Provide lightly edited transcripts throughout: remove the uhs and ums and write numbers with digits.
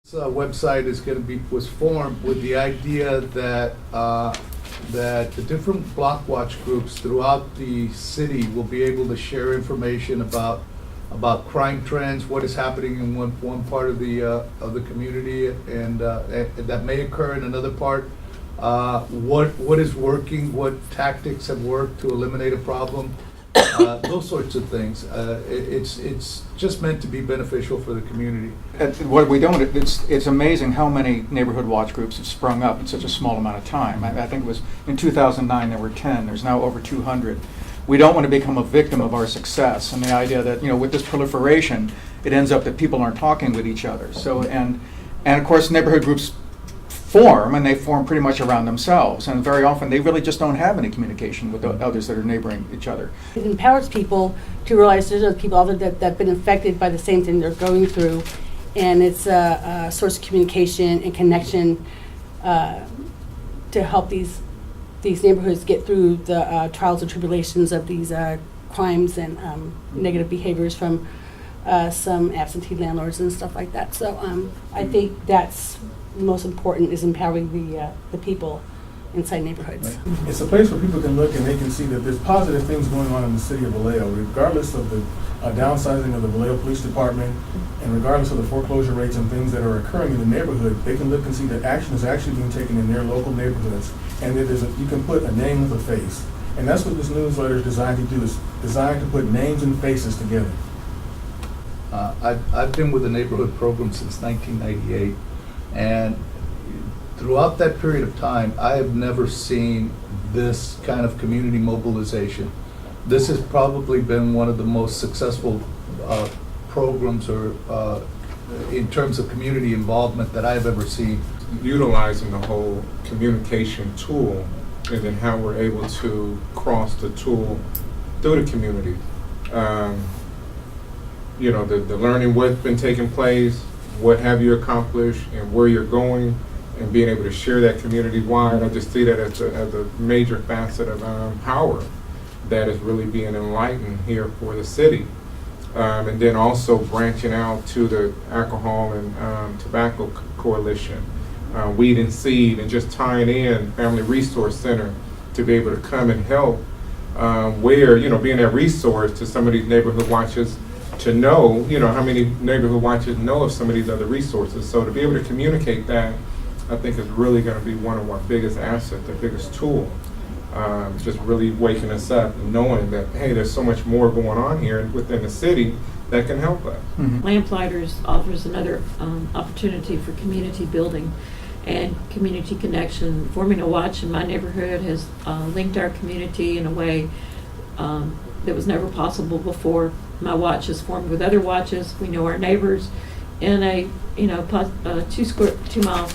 This website is going to be, was formed with the idea that, that the different block watch groups throughout the city will be able to share information about crime trends, what is happening in one part of the community, and that may occur in another part. What is working, what tactics have worked to eliminate a problem, those sorts of things. It's just meant to be beneficial for the community. What we don't, it's amazing how many neighborhood watch groups have sprung up in such a small amount of time. I think it was in 2009 there were 10. There's now over 200. We don't want to become a victim of our success, and the idea that, you know, with this proliferation, it ends up that people aren't talking with each other. So, and of course, neighborhood groups form, and they form pretty much around themselves, and very often they really just don't have any communication with the others that are neighboring each other. It empowers people to realize there's other people out there that have been affected by the same thing they're going through, and it's a source of communication and connection to help these neighborhoods get through the trials and tribulations of these crimes and negative behaviors from some absentee landlords and stuff like that. So I think that's most important, is empowering the people inside neighborhoods. It's a place where people can look and they can see that there's positive things going on in the city of Vallejo, regardless of the downsizing of the Vallejo Police Department, and regardless of the foreclosure rates and things that are occurring in the neighborhood. They can look and see that action is actually being taken in their local neighborhoods, and that you can put a name with a face. And that's what this newsletter is designed to do, is designed to put names and faces together. I've been with the neighborhood program since 1998, and throughout that period of time, I have never seen this kind of community mobilization. This has probably been one of the most successful programs or in terms of community involvement that I've ever seen. Utilizing the whole communication tool, and then how we're able to cross the tool through the community. You know, the learning what's been taking place, what have you accomplished, and where you're going, and being able to share that community-wide. I just see that as a major facet of power that is really being enlightened here for the city. And then also branching out to the Alcohol and Tobacco Coalition, Weed and Seed, and just tying in Family Resource Center to be able to come and help where, you know, being a resource to some of these neighborhood watches, to know, you know, how many neighborhood watches know of some of these other resources. So to be able to communicate that, I think is really going to be one of our biggest assets, the biggest tool. Just really waking us up and knowing that, hey, there's so much more going on here within the city that can help us. Mm-hmm. Lamplighters offers another opportunity for community building and community connection. Forming a watch in my neighborhood has linked our community in a way that was never possible before. My watch is formed with other watches. We know our neighbors in a 2 mile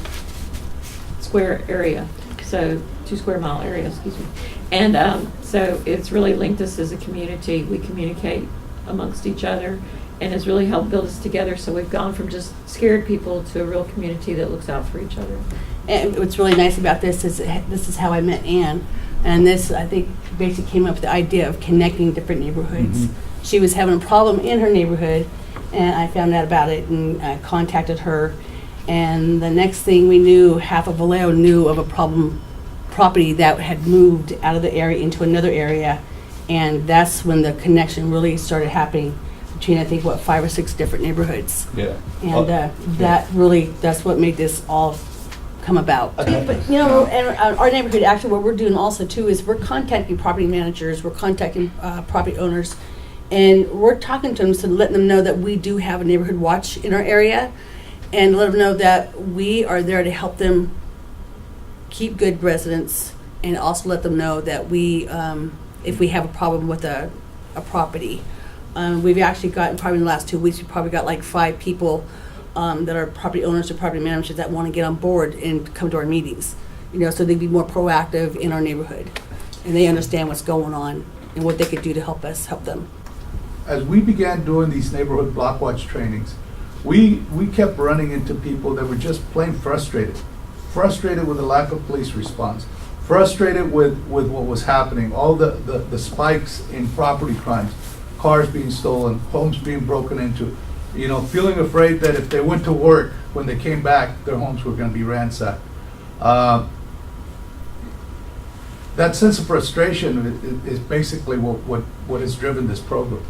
square area. So 2 square mile area, excuse me. And so it's really linked us as a community. We communicate amongst each other, and it's really helped build us together. So we've gone from just scared people to a real community that looks out for each other. And what's really nice about this is how I met Ann. And this, I think, basically came up with the idea of connecting different neighborhoods. Mm-hmm. She was having a problem in her neighborhood, and I found out about it and I contacted her. And the next thing we knew, half of Vallejo knew of a property that had moved out of the area into another area. And that's when the connection really started happening between, I think, 5 or 6 different neighborhoods. Yeah. And that's what made this all come about. But, you know, and our neighborhood, actually, what we're doing also, too, is we're contacting property managers, we're contacting property owners, and we're talking to them, so letting them know that we do have a neighborhood watch in our area, and let them know that we are there to help them keep good residents, and also let them know that we, if we have a problem with a property. We've actually gotten, probably in the last 2 weeks, we've probably got like 5 people that are property owners or property managers that want to get on board and come to our meetings, you know, so they'd be more proactive in our neighborhood, and they understand what's going on and what they could do to help them. As we began doing these neighborhood block watch trainings, we kept running into people that were just plain frustrated with the lack of police response, frustrated with what was happening, all the spikes in property crimes, cars being stolen, homes being broken into. you know, feeling afraid that if they went to work, when they came back, their homes were gonna be ransacked. That sense of frustration is basically what has driven this program,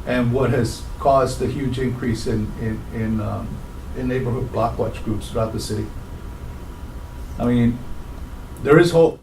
and what has caused a huge increase in neighborhood block watch groups throughout the city. I mean, there is hope.